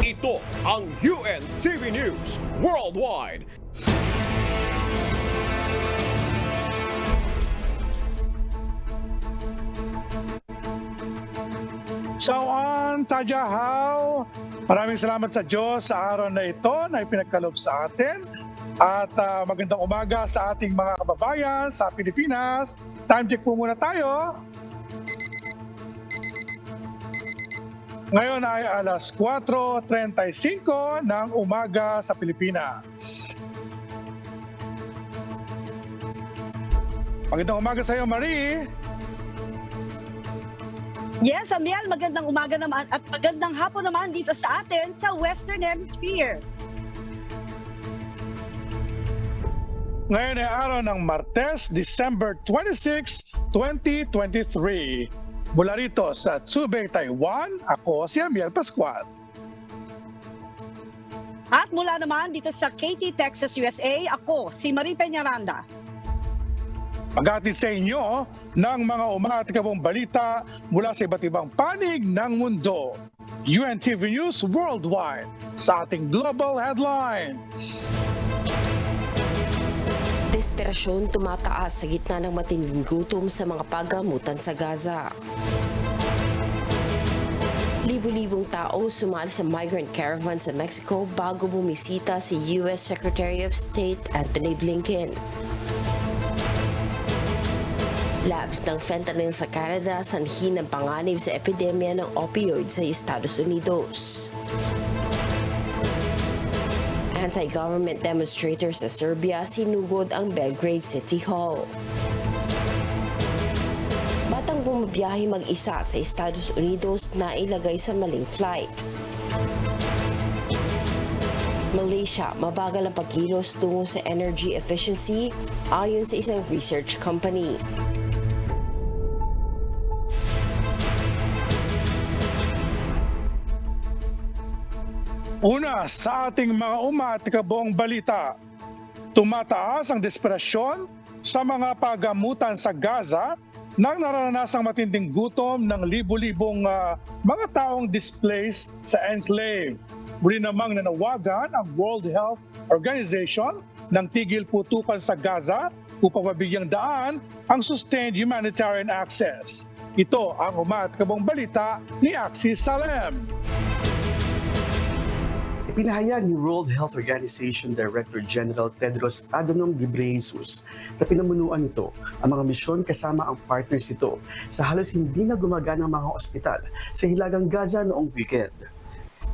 Ito ang UNTV News Worldwide. Saan, Tajahaw? Maraming salamat sa Diyos sa araw na ito na ipinagkaloob sa atin. At magandang umaga sa ating mga kababayan sa Pilipinas. Time check po muna tayo. Ngayon ay alas 4:35 ng umaga sa Pilipinas. Magandang umaga sa iyo, Marie. Yes, Amiel, magandang umaga naman at magandang hapon naman dito sa atin sa Western Hemisphere. Ngayon ay araw ng Martes, December 26, 2023. Mula rito sa Zhubei, Taiwan, ako si Amiel Pascual. At mula naman dito sa Katy, Texas, USA, ako si Marie Peñaranda. Paghatid sa inyo ng mga umatikabong balita mula sa iba't ibang panig ng mundo. UNTV News Worldwide sa ating global headlines. Desperasyon tumataas sa gitna ng matinding gutom sa mga pagamutan sa Gaza. Libu-libong tao sumali sa migrant caravan sa Mexico bago bumisita si U.S. Secretary of State Antony Blinken. Labs ng fentanyl sa Canada sanhi ng panganib sa epidemya ng opioid sa Estados Unidos. Anti-government demonstrators sa Serbia sinugod ang Belgrade City Hall. Batang bumabiyahe mag-isa sa Estados Unidos na ilagay sa maling flight. Malaysia, mabagal ang pagkilos tungo sa energy efficiency ayon sa isang research company. Una sa ating mga umatikabong balita, tumataas ang desperasyon sa mga pagamutan sa Gaza nang naranasang matinding gutom ng libu-libong mga taong displaced sa enclave. Muli namang nanawagan ang World Health Organization ng tigil putukan sa Gaza upang mabigyang daan ang sustained humanitarian access. Ito ang umatikabong balita ni Axis Salem. Pinahayag ni World Health Organization Director General Tedros Adhanom Ghebreyesus na pinamunuan nito ang mga misyon kasama ang partners nito sa halos hindi na gumagana ng mga ospital sa Hilagang Gaza noong weekend.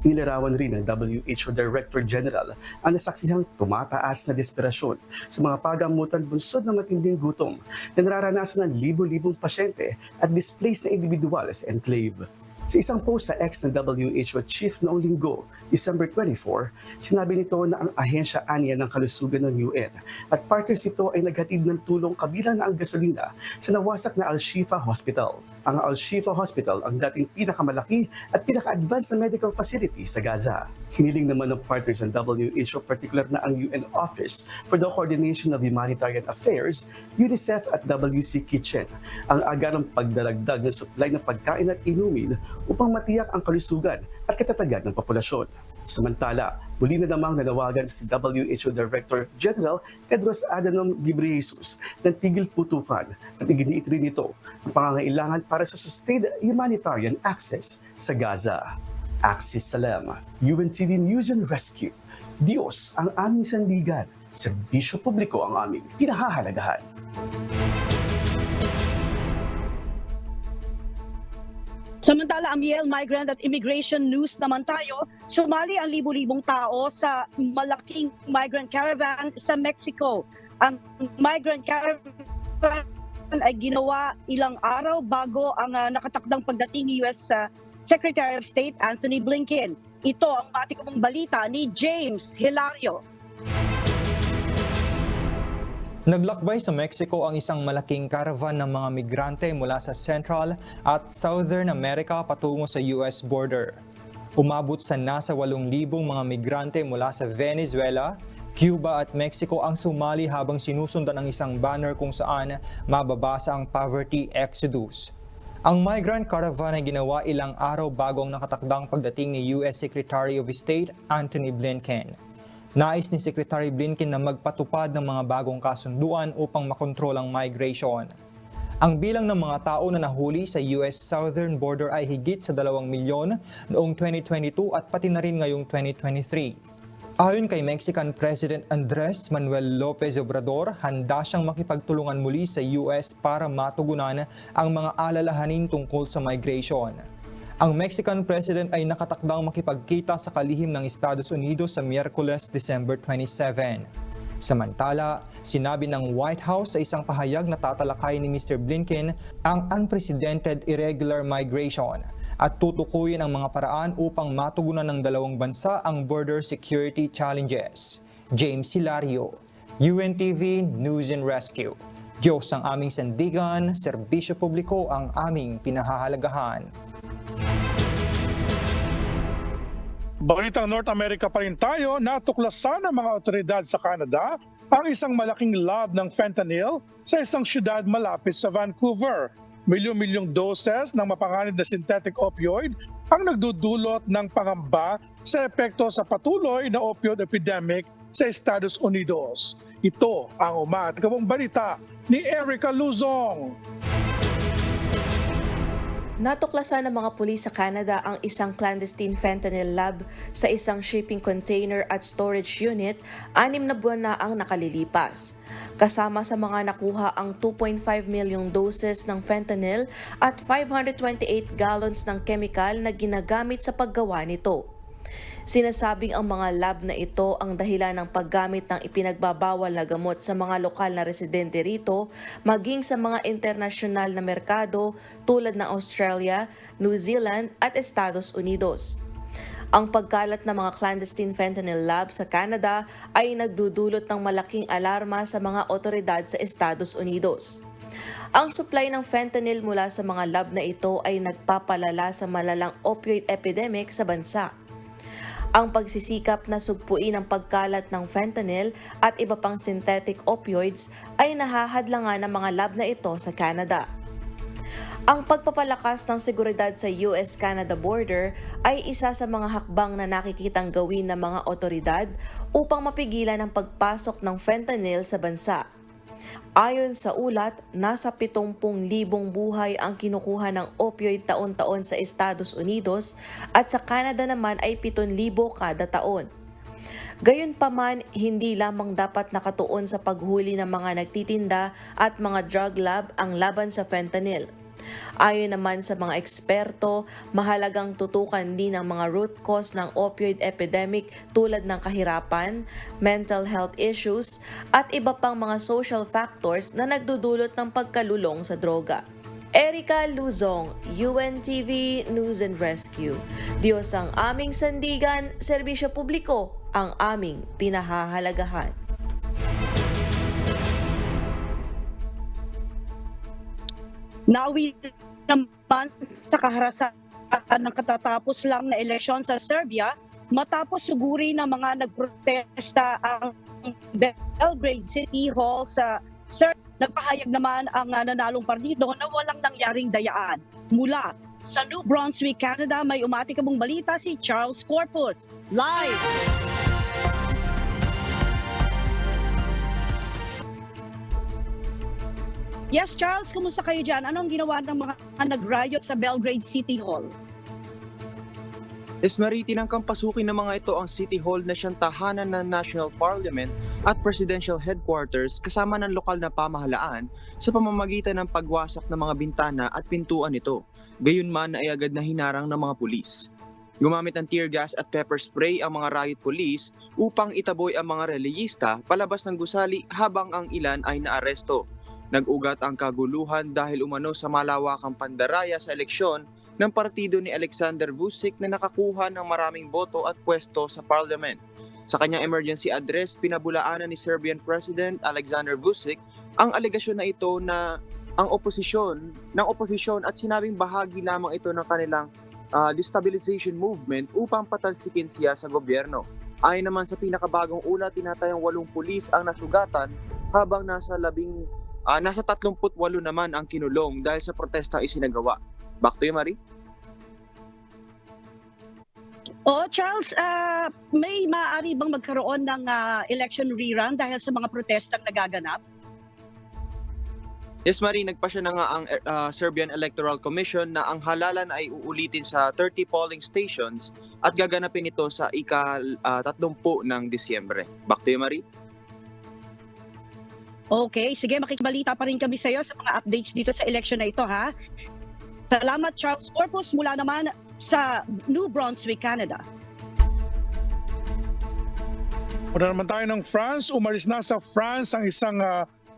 Inilarawan rin ng WHO Director General ang nasaksihang tumataas na desperasyon sa mga pagamutan bunsod ng matinding gutom na nararanasan ng libu-libong pasyente at displaced na individual sa enclave. Sa isang post sa X ng WHO Chief noong Linggo, December 24, sinabi nito na ang ahensya aniya ng kalusugan ng UN at partners nito ay naghatid ng tulong kabilang na ang gasolina sa nawasak na Al-Shifa Hospital. Ang Al-Shifa Hospital ang dating pinakamalaki at pinaka-advanced na medical facility sa Gaza. Hiniling naman ng partners ng WHO, particular na ang UN Office for the Coordination of Humanitarian Affairs, UNICEF at WC Kitchen, ang agarang pagdaragdag ng supply ng pagkain at inumin upang matiyak ang kalusugan at katatagan ng populasyon. Samantala, muli na namang nanawagan si WHO Director General Tedros Adhanom Ghebreyesus ng tigil putukan at iginiit rin nito ang pangangailangan para sa sustained humanitarian access sa Gaza. Axis Salem, UNTV News and Rescue. Diyos ang aming sandigan, serbisyo publiko ang aming pinahahalagahan. Samantala, Amiel, migrant at immigration news naman tayo. Sumali ang libu-libong tao sa malaking migrant caravan sa Mexico. Ang migrant caravan ay ginawa ilang araw bago ang nakatakdang pagdating ni U.S. Secretary of State Antony Blinken. Ito ang matikong balita ni James Hilario. Naglakbay sa Mexico ang isang malaking caravan ng mga migrante mula sa Central at Southern America patungo sa US border. Umabot sa nasa 8,000 mga migrante mula sa Venezuela, Cuba at Mexico ang sumali habang sinusundan ang isang banner kung saan mababasa ang Poverty Exodus. Ang migrant caravan ay ginawa ilang araw bago ang nakatakdang pagdating ni US Secretary of State Antony Blinken. Nais ni Secretary Blinken na magpatupad ng mga bagong kasunduan upang makontrol ang migration. Ang bilang ng mga tao na nahuli sa US southern border ay higit sa 2 milyon noong 2022 at pati na rin ngayong 2023. Ayon kay Mexican President Andres Manuel Lopez Obrador, handa siyang makipagtulungan muli sa US para matugunan ang mga alalahanin tungkol sa migration. Ang Mexican President ay nakatakdang makipagkita sa kalihim ng Estados Unidos sa Miyerkules, December 27. Samantala, sinabi ng White House sa isang pahayag na tatalakay ni Mr. Blinken ang unprecedented irregular migration at tutukuyin ang mga paraan upang matugunan ng dalawang bansa ang border security challenges. James Hilario, UNTV News and Rescue. Diyos ang aming sandigan, serbisyo publiko ang aming pinahahalagahan. Balitang North America pa rin tayo, natuklasan ng mga otoridad sa Canada ang isang malaking lab ng fentanyl sa isang syudad malapit sa Vancouver. Milyong-milyong doses ng mapanganib na synthetic opioid ang nagdudulot ng pangamba sa epekto sa patuloy na opioid epidemic sa Estados Unidos. Ito ang umatikabong balita ni Erica Luzong. Natuklasan ng mga pulis sa Canada ang isang clandestine fentanyl lab sa isang shipping container at storage unit 6 na buwan na ang nakalilipas. Kasama sa mga nakuha ang 2.5 milyong doses ng fentanyl at 528 gallons ng chemical na ginagamit sa paggawa nito. Sinasabing ang mga lab na ito ang dahilan ng paggamit ng ipinagbabawal na gamot sa mga lokal na residente rito, maging sa mga internasyonal na merkado tulad ng Australia, New Zealand at Estados Unidos. Ang pagkalat ng mga clandestine fentanyl lab sa Canada ay nagdudulot ng malaking alarma sa mga otoridad sa Estados Unidos. Ang supply ng fentanyl mula sa mga lab na ito ay nagpapalala sa malalang opioid epidemic sa bansa. Ang pagsisikap na sugpuin ang pagkalat ng fentanyl at iba pang synthetic opioids ay nahahadlangan ng mga lab na ito sa Canada. Ang pagpapalakas ng seguridad sa US-Canada border ay isa sa mga hakbang na nakikitang gawin ng mga otoridad upang mapigilan ang pagpasok ng fentanyl sa bansa. Ayon sa ulat, nasa 70,000 buhay ang kinukuha ng opioid taon-taon sa Estados Unidos at sa Canada naman ay 7,000 kada taon. Gayunpaman, hindi lamang dapat nakatuon sa paghuli ng mga nagtitinda at mga drug lab ang laban sa fentanyl. Ayon naman sa mga eksperto, mahalagang tutukan din ang mga root cause ng opioid epidemic tulad ng kahirapan, mental health issues, at iba pang mga social factors na nagdudulot ng pagkalulong sa droga. Erica Luzong, UNTV News and Rescue. Diyos ang aming sandigan, serbisyo publiko ang aming pinahahalagahan. Nauwi naman sa kaharasan ng katatapos lang na eleksyon sa Serbia matapos suguri ng mga nagprotesta ang Belgrade City Hall sa Serbia. Nagpahayag naman ang nanalong partido na walang nangyaring dayaan. Mula sa New Brunswick, Canada, may umatikabong balita si Charles Corpus. Live! Yes, Charles, kumusta kayo dyan? Anong ginawa ng mga nag-riot sa Belgrade City Hall? Tinang kampasukin ng mga ito ang City Hall na siyang tahanan ng National Parliament at Presidential Headquarters kasama ng lokal na pamahalaan sa pamamagitan ng pagwasak ng mga bintana at pintuan nito. Gayunman ay agad na hinarang ng mga pulis. Gumamit ng tear gas at pepper spray ang mga riot police upang itaboy ang mga reliyista palabas ng gusali habang ang ilan ay naaresto. Nag-ugat ang kaguluhan dahil umano sa malawakang pandaraya sa eleksyon ng partido ni Alexander Vučić na nakakuha ng maraming boto at pwesto sa parliament. Sa kanyang emergency address, pinabulaanan ni Serbian President Alexander Vučić ang alegasyon na ito na ang oposisyon at sinabing bahagi lamang ito ng kanilang destabilization movement upang patalsikin siya sa gobyerno. Ayon naman sa pinakabagong ulat, tinatayang 8 pulis ang nasugatan habang nasa 38 naman ang kinulong dahil sa protesta isinagawa. Back to you, Marie. Charles, may maaari bang magkaroon ng election rerun dahil sa mga protestang nagaganap? Yes, Marie, nagpasya na nga ang Serbian Electoral Commission na ang halalan ay uulitin sa 30 polling stations at gaganapin ito sa ika-30 ng Disyembre. Back to you, Marie. Okay, sige, makikibalita pa rin kami sa iyo sa mga updates dito sa election na ito, ha? Salamat, Charles Corpus, mula naman sa New Brunswick, Canada. Muna naman tayo ng France. Umalis na sa France ang isang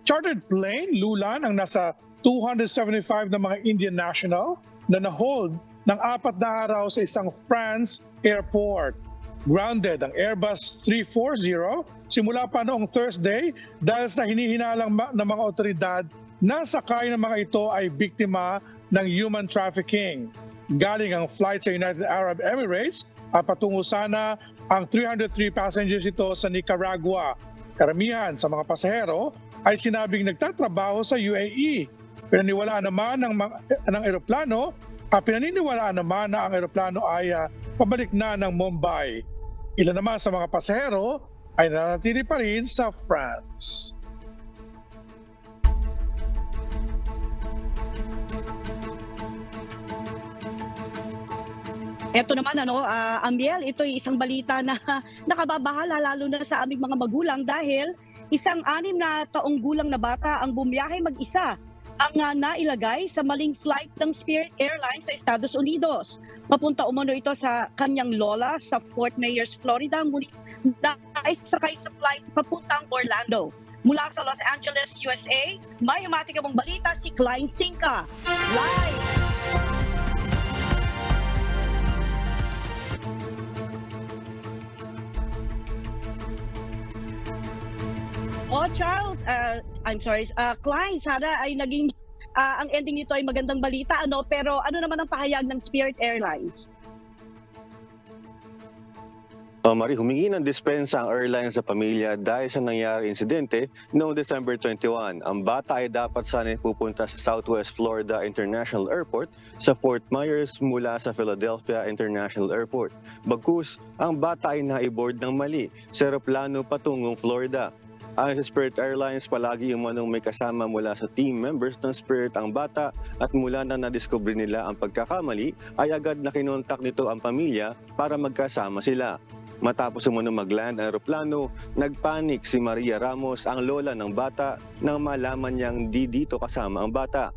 chartered plane, Lulan, ang nasa 275 na mga Indian national na na-hold ng 4 na araw sa isang France airport. Grounded ang Airbus 340 simula pa noong Thursday dahil sa hinihinalang ng mga otoridad na sakay ng mga ito ay biktima ng human trafficking. Galing ang flight sa United Arab Emirates at patungo sana ang 303 passengers ito sa Nicaragua. Karamihan sa mga pasahero ay sinabing nagtatrabaho sa UAE. Pinaniniwalaan naman ng eroplano pinaniniwalaan naman na ang eroplano ay pabalik na ng Mumbai. Ilan naman sa mga pasahero ay nanatili pa rin sa France. Ito naman, Amiel, ito ay isang balita na nakababahala lalo na sa aming mga magulang dahil isang 6 na taong gulang na bata ang bumiyahe mag-isa ang nailagay sa maling flight ng Spirit Airlines sa Estados Unidos. Papunta umano ito sa kanyang lola sa Fort Myers, Florida, ngunit naisakay sa flight papuntang Orlando. Mula sa Los Angeles, USA, may umatikabong balita si Klein Sinka. Live! Charles, I'm sorry, Klein, sana ay naging, ang ending nito ay magandang balita, pero ano naman ang pahayag ng Spirit Airlines? Marie, humingi ng dispensa ang airline sa pamilya dahil sa nangyari insidente noong December 21. Ang bata ay dapat sana pupunta sa Southwest Florida International Airport sa Fort Myers mula sa Philadelphia International Airport. Bagkus, ang bata ay naiboard ng mali sa eroplano patungong Florida. Ayon sa Spirit Airlines, palagi umanong may kasama mula sa team members ng Spirit ang bata at mula na nadiskubre nila ang pagkakamali ay agad na kinontak nito ang pamilya para magkasama sila. Matapos umanong mag-land ang aeroplano, nagpanik si Maria Ramos, ang lola ng bata, nang malaman niyang di dito kasama ang bata.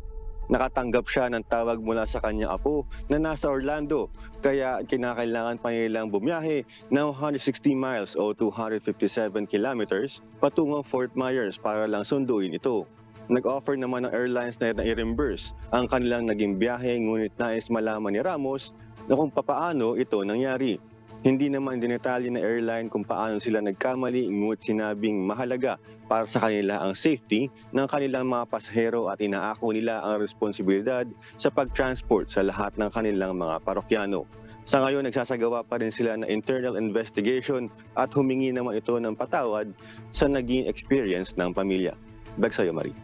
Nakatanggap siya ng tawag mula sa kanyang apo na nasa Orlando, kaya kinakailangan pa nilang bumiyahe ng 160 miles o 257 kilometers patungong Fort Myers para lang sunduin ito. Nag-offer naman ng airlines na i-reimburse ang kanilang naging biyahe, ngunit nais malaman ni Ramos na kung papaano ito nangyari. Hindi naman dinetalye na airline kung paano sila nagkamali, ngunit sinabing mahalaga para sa kanila ang safety ng kanilang mga pasahero at inaako nila ang responsibilidad sa pag-transport sa lahat ng kanilang mga parokyano. Sa ngayon, nagsasagawa pa rin sila ng internal investigation at humingi naman ito ng patawad sa naging experience ng pamilya. Back sa'yo, Marie.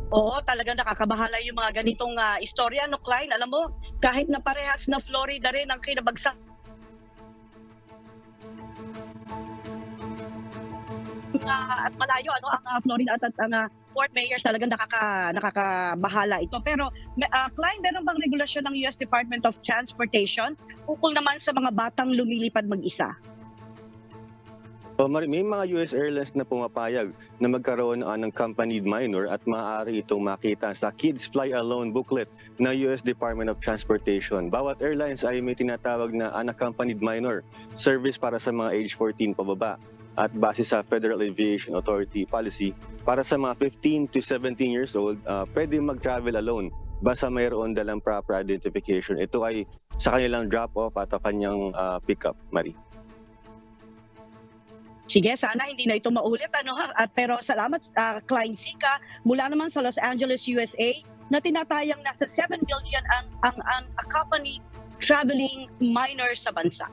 Oo, talagang nakakabahala yung mga ganitong istorya, Klein. Alam mo, kahit na parehas na Florida rin ang kinabagsak at malayo ang Florida at ang Fort Myers, talagang nakakabahala ito. Pero Klein, meron bang regulasyon ng US Department of Transportation ukol naman sa mga batang lumilipad mag-isa? May mga US Airlines na pumapayag na magkaroon ng unaccompanied minor at maaari itong makita sa Kids Fly Alone booklet ng US Department of Transportation. Bawat airlines ay may tinatawag na unaccompanied minor service para sa mga age 14 pababa. At base sa Federal Aviation Authority policy, para sa mga 15 to 17 years old, pwede mag-travel alone basta mayroon dalang proper identification. Ito ay sa kanilang drop-off at kanyang pick-up, Marie. Sige, sana hindi na ito maulit. Pero salamat, Klein Sika, mula naman sa Los Angeles, USA, na tinatayang nasa 7 million ang unaccompanied traveling minors sa bansa.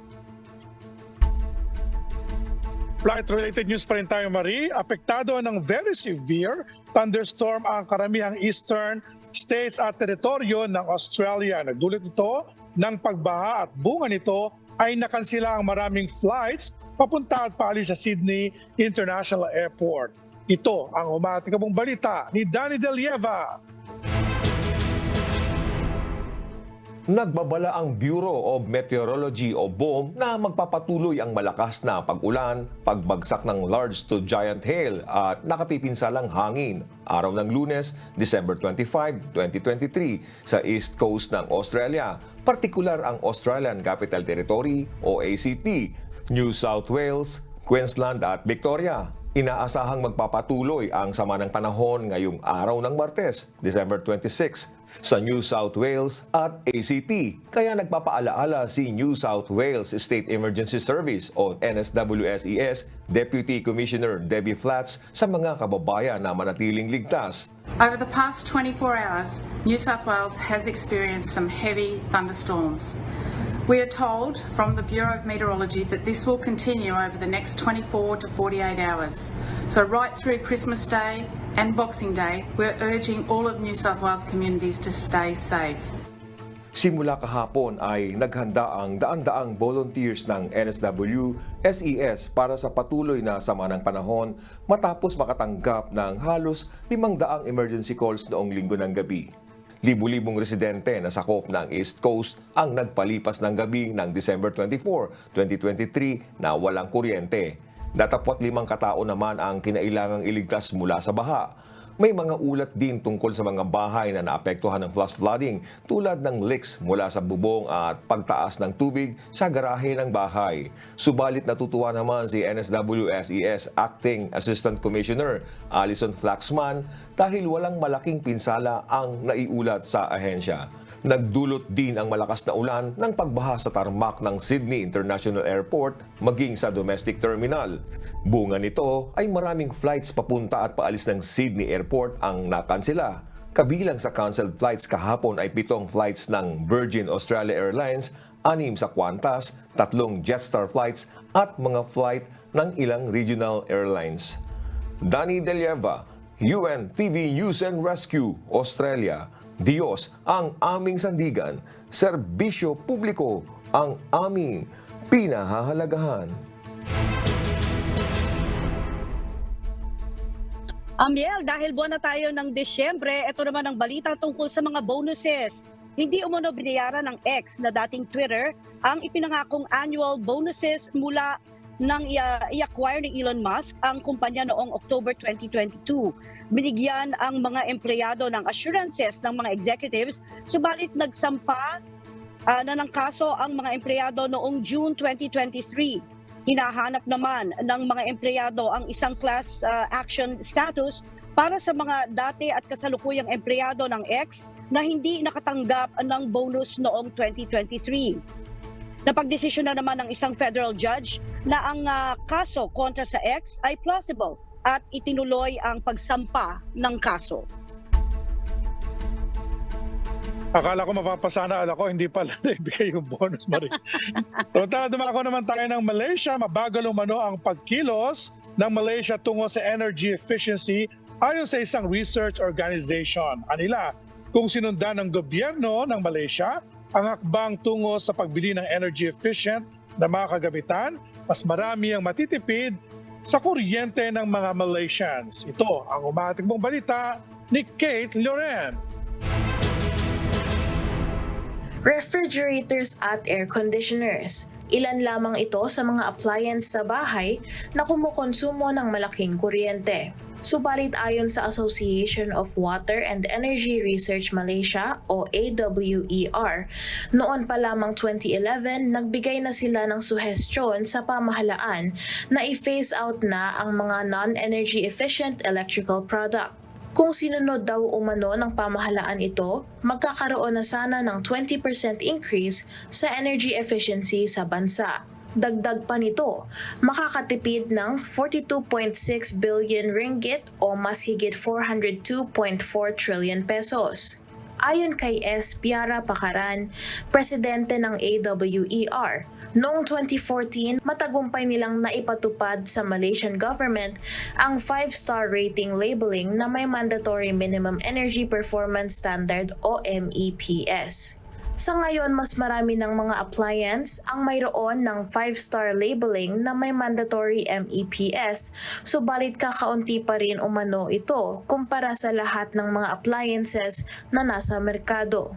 Flight-related news pa rin tayo, Marie. Apektado ng very severe thunderstorm ang karamihang eastern states at teritoryo ng Australia. Nagdulot ito ng pagbaha at bunga nito ay nakansila ang maraming flights papunta at paalis sa Sydney International Airport. Ito ang umatikabong balita ni Danny Delieva. Nagbabala ang Bureau of Meteorology o BOM na magpapatuloy ang malakas na pag-ulan, pagbagsak ng large to giant hail at nakapipinsalang hangin araw ng Lunes, December 25, 2023 sa East Coast ng Australia, partikular ang Australian Capital Territory o ACT, New South Wales, Queensland at Victoria. Inaasahang magpapatuloy ang sama ng panahon ngayong araw ng Martes, December 26, sa New South Wales at ACT. Kaya nagpapaalaala si New South Wales State Emergency Service o NSWSES Deputy Commissioner Debbie Flats sa mga kababayan na manatiling ligtas. Over the past 24 hours, New South Wales has experienced some heavy thunderstorms. We are told from the Bureau of Meteorology that this will continue over the next 24 to 48 hours. So right through Christmas Day and Boxing Day, we're urging all of New South Wales communities to stay safe. Simula kahapon ay naghanda ang daan-daang volunteers ng NSW-SES para sa patuloy na sama ng panahon matapos makatanggap ng halos 500 emergency calls noong linggo ng gabi. Libu-libong residente na sakop ng East Coast ang nagpalipas ng gabi ng December 24, 2023 na walang kuryente. 25 katao naman ang kinailangang iligtas mula sa baha. May mga ulat din tungkol sa mga bahay na naapektuhan ng flash flooding tulad ng leaks mula sa bubong at pagtaas ng tubig sa garahe ng bahay. Subalit natutuwa naman si NSWSES Acting Assistant Commissioner Alison Flaxman dahil walang malaking pinsala ang naiulat sa ahensya. Nagdulot din ang malakas na ulan ng pagbaha sa tarmac ng Sydney International Airport maging sa domestic terminal. Bunga nito ay maraming flights papunta at paalis ng Sydney Airport ang nakansela. Kabilang sa cancelled flights kahapon ay 7 flights ng Virgin Australia Airlines, 6 sa Qantas, 3 Jetstar flights at mga flight ng ilang regional airlines. Danny Delieva, UNTV News and Rescue, Australia. Diyos ang aming sandigan, serbisyo publiko ang aming pinahahalagahan. Amiel, dahil buwan na tayo ng Desyembre, ito naman ang balita tungkol sa mga bonuses. Hindi umano binayaran ng X na dating Twitter ang ipinangakong annual bonuses mula nang i-acquire ni Elon Musk ang kumpanya noong October 2022. Binigyan ang mga empleyado ng assurances ng mga executives, subalit nagsampa na ng kaso ang mga empleyado noong June 2023. Hinahanap naman ng mga empleyado ang isang class action status para sa mga dati at kasalukuyang empleyado ng X na hindi nakatanggap ng bonus noong 2023. Napagdesisyon na naman ng isang federal judge na ang kaso kontra sa X ay plausible at itinuloy ang pagsampa ng kaso. Akala ko mapapasana ako, hindi pala ibigay yung bonus, Marie. Dumako naman tayo ng Malaysia. Mabagal umano ang pagkilos ng Malaysia tungo sa energy efficiency ayon sa isang research organization. Anila, kung sinundan ng gobyerno ng Malaysia ang hakbang tungo sa pagbili ng energy efficient na mga kagamitan, mas marami ang matitipid sa kuryente ng mga Malaysians. Ito ang umatikbong balita ni Kate Loren. Refrigerators at air conditioners. Ilan lamang ito sa mga appliance sa bahay na kumukonsumo ng malaking kuryente. Subalit ayon sa Association of Water and Energy Research Malaysia o AWER, noon pa lamang 2011 nagbigay na sila ng suhestyon sa pamahalaan na i-phase out na ang mga non-energy efficient electrical product. Kung sinunod daw umano ng pamahalaan ito, magkakaroon na sana ng 20% increase sa energy efficiency sa bansa. Dagdag pa nito, makakatipid ng 42.6 billion ringgit o mas higit 402.4 trillion pesos. Ayon kay S. Piara Pacaran, presidente ng AWER, noong 2014 matagumpay nilang naipatupad sa Malaysian government ang 5-star rating labeling na may mandatory minimum energy performance standard o MEPS. Sa ngayon, mas marami ng mga appliance ang mayroon ng 5-star labeling na may mandatory MEPS, subalit kakaunti pa rin umano ito kumpara sa lahat ng mga appliances na nasa merkado.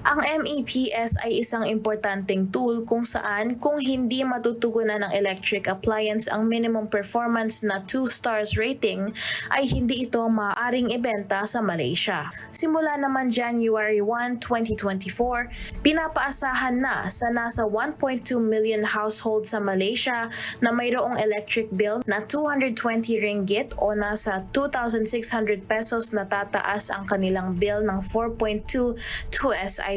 Ang MEPS ay isang importanteng tool kung saan kung hindi matutugunan ng electric appliance ang minimum performance na 2 stars rating ay hindi ito maaaring ibenta sa Malaysia. Simula naman January 1, 2024, pinapaasahan na sa nasa 1.2 million household sa Malaysia na mayroong electric bill na 220 ringgit o nasa 2,600 pesos na tataas ang kanilang bill ng 4.2 to SIC%.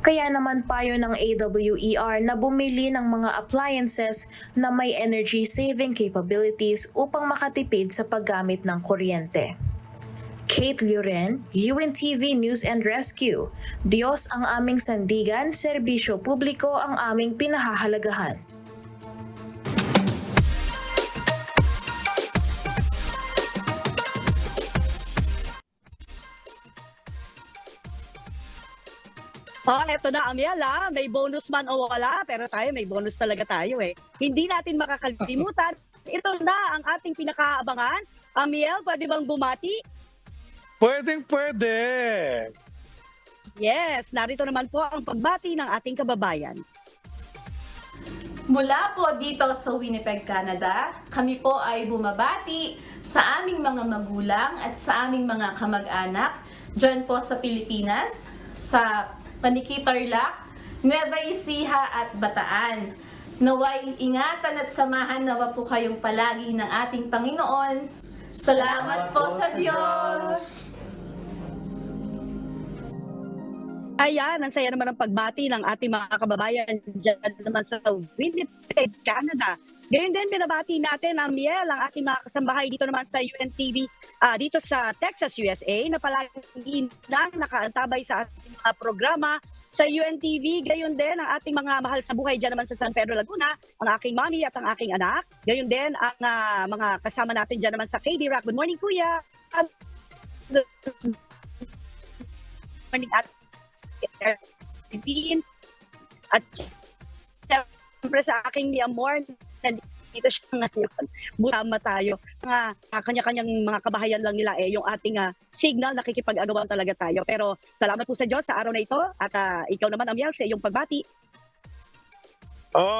Kaya naman payo ng AWER na bumili ng mga appliances na may energy saving capabilities upang makatipid sa paggamit ng kuryente. Kate Luren, UNTV News and Rescue. Diyos ang aming sandigan, serbisyo publiko ang aming pinahahalagahan. Eto na, Amiela. May bonus man o wala, pero tayo may bonus talaga tayo eh. Hindi natin makakalimutan. Ito na ang ating pinakaabangan. Amiel, pwede bang bumati? Pwede. Yes, narito naman po ang pagbati ng ating kababayan. Mula po dito sa Winnipeg, Canada, kami po ay bumabati sa aming mga magulang at sa aming mga kamag-anak dyan po sa Pilipinas, sa Paniki Tarlac, Nueva Ecija at Bataan. Naway ingatan at samahan nawa po kayong palagi ng ating Panginoon. Salamat po sa Diyos! Ayan, ang saya naman ng pagbati ng ating mga kababayan dyan naman sa Winnipeg, Canada. Ngayon din, binabati natin ang Miel, ang ating mga kasambahay dito naman sa UNTV, dito sa Texas, USA, na palagi na nakaantabay sa ating mga programa sa UNTV. Gayon din ang ating mga mahal sa buhay dyan naman sa San Pedro, Laguna, ang aking mami at ang aking anak. Gayon din ang mga kasama natin dyan naman sa KD Rock. Good morning, Kuya! Good morning, at at siyempre sa aking ni Amor, nandito siya ngayon. Bulama tayo. Kanya-kanyang mga kabahayan lang nila yung ating signal, nakikipag-agawan talaga tayo. Pero salamat po sa Diyos sa araw na ito at ikaw naman, Amiel, sa iyong pagbati.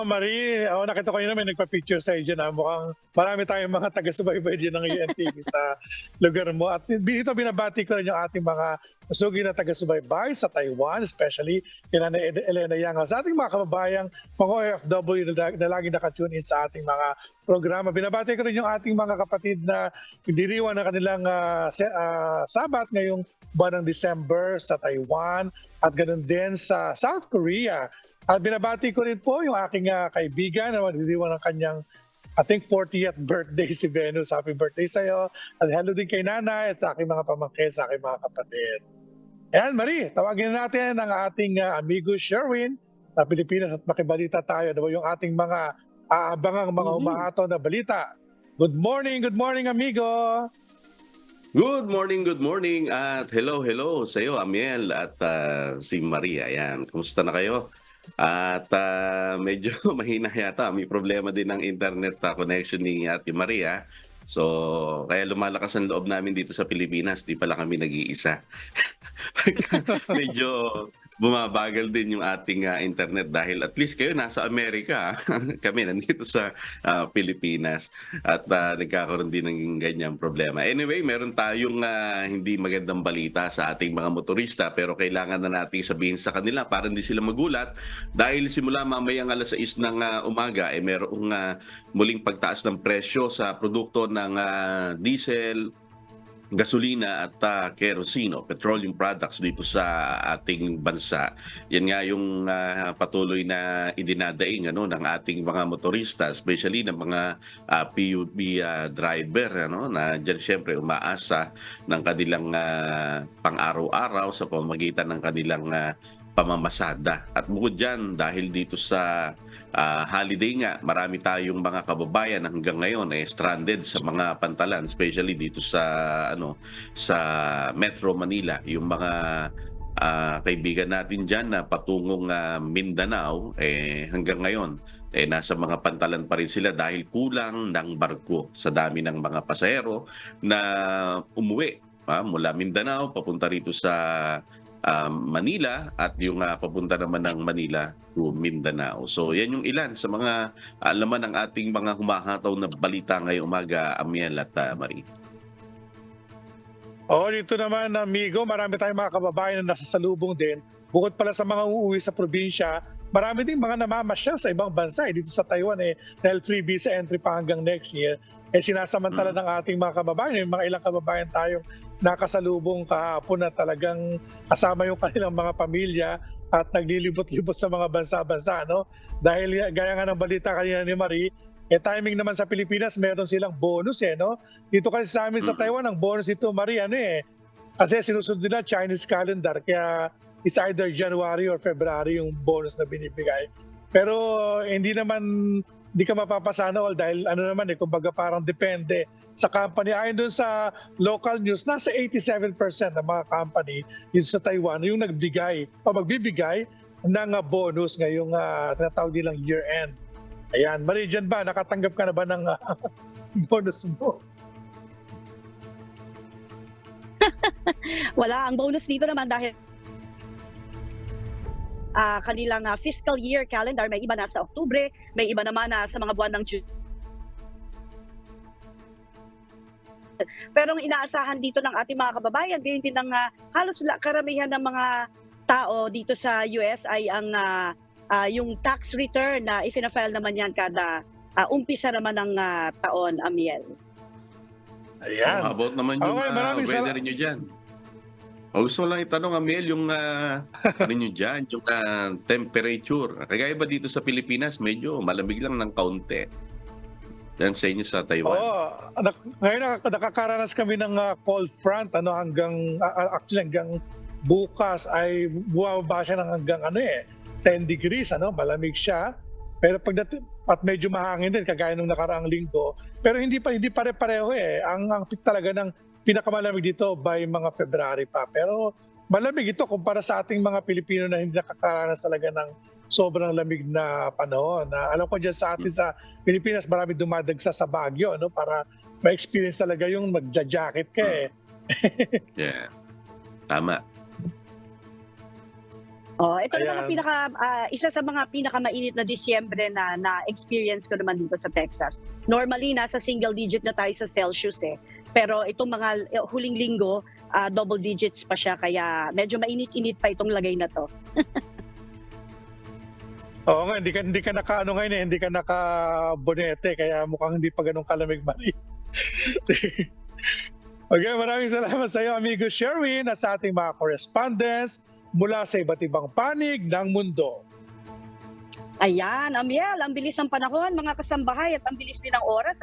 Marie, nakita ko yun naman, nagpa-picture sa iyo dyan. Mukhang marami tayong mga taga-subaybay dyan ng UNTV sa lugar mo. At dito binabati ko rin yung ating mga masugi na taga-subaybay sa Taiwan, especially kina Elena Yang. Sa ating mga kababayang, mga OFW na lagi nakatune in sa ating mga programa. Binabati ko rin yung ating mga kapatid na diriwan ng kanilang Sabat ngayong buwan ng December sa Taiwan at ganun din sa South Korea. At binabati ko rin po yung aking kaibigan na magdiriwan ng kanyang, I think, 40th birthday si Venus. Happy birthday sa iyo. At hello din kay nanay at sa aking mga pamangkin, sa aking mga kapatid. Ayan, Marie, tawagin natin ang ating amigo Sherwin na Pilipinas at makibalita tayo. Yung ating mga aabangang mga umaataw na balita. Good morning, amigo! Good morning at hello sa iyo, Amiel at si Maria. Ayan, kumusta na kayo? At medyo mahina yata, may problema din ng internet connection ni Ate Maria. So, kaya lumalakas ang loob namin dito sa Pilipinas, di pala kami nag-iisa. Medyo bumabagal din yung ating internet dahil at least kayo nasa Amerika, kami nandito sa Pilipinas at nagkakaroon din ng ganyang problema. Anyway, meron tayong hindi magandang balita sa ating mga motorista pero kailangan na natin sabihin sa kanila para hindi sila magulat dahil simula mamayang alas 6 ng umaga merong muling pagtaas ng presyo sa produkto ng diesel, gasolina at kerosene, petroleum products dito sa ating bansa. Yan nga yung patuloy na idinadaing ng ating mga motorista, especially ng mga PUB driver na diyan syempre umaasa ng kanilang pang-araw-araw sa pamamagitan ng kanilang pamamasada. At bukod dyan, dahil dito sa holiday nga, marami tayong mga kababayan hanggang ngayon stranded sa mga pantalan, especially dito sa sa Metro Manila. Yung mga kaibigan natin dyan na patungong Mindanao, hanggang ngayon nasa mga pantalan pa rin sila dahil kulang ng barko sa dami ng mga pasahero na umuwi mula Mindanao papunta rito sa Manila at yung papunta naman ng Manila to Mindanao. So yan yung ilan sa mga laman ng ating mga humahataw na balita ngayong umaga, Amiel at Marie. Dito naman, amigo, marami tayong mga kababayan na nasasalubong din. Bukod pala sa mga uuwi sa probinsya, marami din mga namamasyal sa ibang bansa. Dito sa Taiwan, dahil free visa entry pa hanggang next year, sinasamantala ng ating mga kababayan. Yung mga ilang kababayan tayong nakasalubong kahapon na talagang kasama yung kanilang mga pamilya at naglilibot-libot sa mga bansa-bansa. Dahil gaya nga ng balita kanina ni Marie, timing naman sa Pilipinas, meron silang bonus. Dito kasi sa amin sa Taiwan, ang bonus ito, Marie, kasi sinusunod nila Chinese calendar, kaya it's either January or February yung bonus na binibigay. Pero hindi ka mapapasana all dahil kumbaga parang depende sa company. Ayon doon sa local news, nasa 87% ng mga company dito sa Taiwan yung magbibigay ng bonus ngayong tinatawag nilang year-end. Ayan, Marie, dyan ba? Nakatanggap ka na ba ng bonus mo? Wala, ang bonus dito naman dahil kanilang fiscal year calendar, may iba na sa Oktubre, may iba naman na sa mga buwan ng June. Pero ang inaasahan dito ng ating mga kababayan, gayon din ng halos karamihan ng mga tao dito sa US ay ang yung tax return na ifina-file naman yan kada umpisa naman ng taon, Amiel. Ayan. About naman yung weather nyo dyan. Gusto lang itanong, Amiel, yung nyo dyan, yung temperature. Kagaya ba dito sa Pilipinas, medyo malamig lang ng kaunti. Yan sa inyo sa Taiwan. Ngayon nakakaranas kami ng cold front hanggang bukas ay bumababa siya ng hanggang 10 degrees, malamig siya. Pero at medyo mahangin din kagaya nung nakaraang linggo. Pero hindi pare-pareho Ang peak talaga ng pinakamalamig dito by mga February pa. Pero malamig ito kumpara sa ating mga Pilipino na hindi nakakaranas talaga ng sobrang lamig na panahon. Alam ko dyan sa atin sa Pilipinas, marami dumadagsa sa Baguio para ma-experience talaga yung magja-jacket ka Yeah. Tama. Ito naman isa sa mga pinakamainit na Disyembre na na-experience ko naman dito sa Texas. Normally, nasa single digit na tayo sa Celsius Pero itong mga huling linggo, double digits pa siya. Kaya medyo mainit-init pa itong lagay na to. Oo nga, hindi ka ngayon hindi ka naka-bonete, kaya mukhang hindi pa ganun kalamig, Marie. Okay, maraming salamat sa iyo, amigo Sherwin, at sa ating mga correspondents mula sa iba't ibang panig ng mundo. Ayan, Amiel, ang bilis ng panahon, mga kasambahay, at ang bilis din ng oras,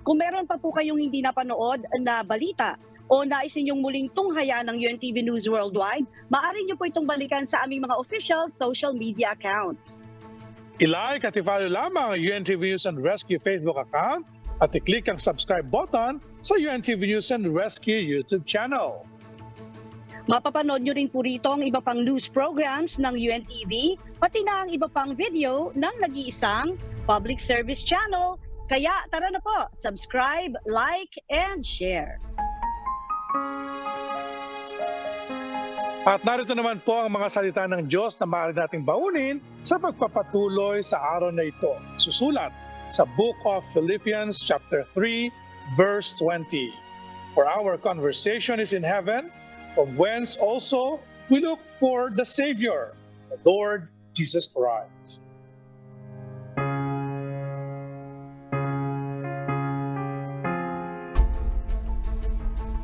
Kung meron pa po kayong hindi napanood na balita o nais ninyong muling tunghayan ng UNTV News Worldwide, maaari niyo po itong balikan sa aming mga official social media accounts. I-like at i-follow lamang ang UNTV News and Rescue Facebook account at i-click ang subscribe button sa UNTV News and Rescue YouTube channel. Mapapanood nyo rin po rito ang iba pang news programs ng UNTV, pati na ang iba pang video ng nag-iisang public service channel. Kaya tara na po, subscribe, like, and share. At narito naman po ang mga salita ng Diyos na maaari nating baunin sa pagpapatuloy sa araw na ito. Susulat sa Book of Philippians chapter 3, verse 20. For our conversation is in heaven, from whence also we look for the Savior, the Lord Jesus Christ.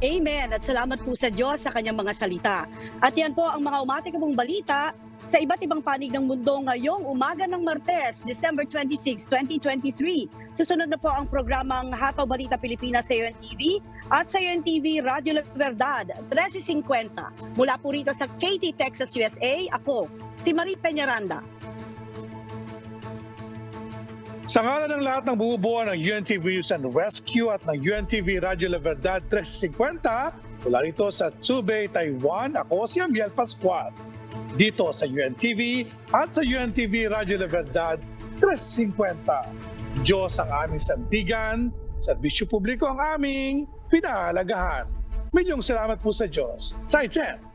Amen at salamat po sa Diyos sa kanyang mga salita. At yan po ang mga umatikabong balita sa iba't ibang panig ng mundo ngayong umaga ng Martes, December 26, 2023. Susunod na po ang programang Hataw Balita Pilipinas sa UNTV at sa UNTV Radio La Verdad, 13:50. Mula po rito sa Katy, Texas, USA, ako, si Marie Peñaranda. Sa ngalan ng lahat ng bumubuo ng UNTV News and Rescue at ng UNTV Radio La Verdad 350, mula rito sa Zhubei, Taiwan, ako si Amiel Pascual. Dito sa UNTV at sa UNTV Radio La Verdad 350. Diyos ang aming sandigan, serbisyo publiko ang aming pinahalagahan. Milyong salamat po sa Diyos. Zaijian!